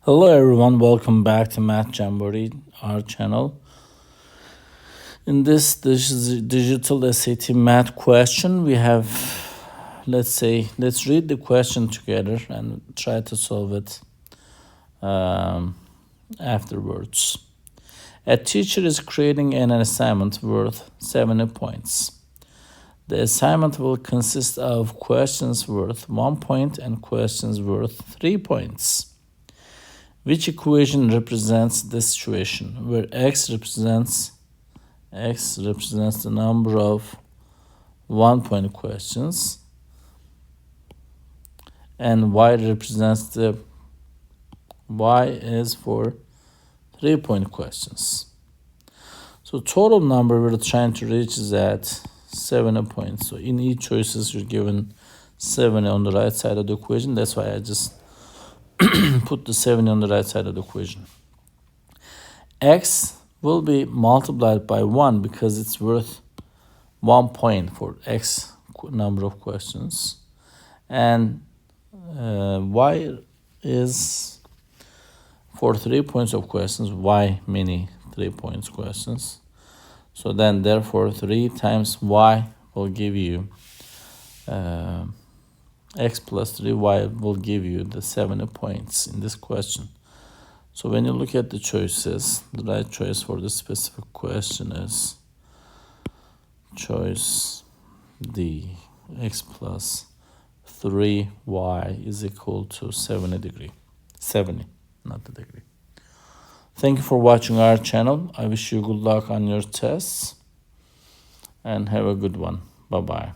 Hello everyone, welcome back to Math Jamboree, our channel. In this digital SAT math question, we have, let's read the question together and try to solve it afterwards. A teacher is creating an assignment worth 70 points. The assignment will consist of questions worth 1 point and questions worth 3 points. Which equation represents this situation, where x represents the number of 1 point questions and y represents the y is for 3 point questions. So total number we're trying to reach is at 70 points. So in each choices you're given 70 on the right side of the equation. That's why I just put the 70 on the right side of the equation. X will be multiplied by 1 because it's worth 1 point for X number of questions. And Y is for 3 points of questions, Y many 3 points questions. So then therefore 3 times Y will give you x plus 3y will give you the 70 points in this question. So when you look at the choices, the right choice for this specific question is choice D, x plus 3y is equal to 70, not the degree. Thank you for watching our channel. I wish you good luck on your tests and have a good one. Bye-bye.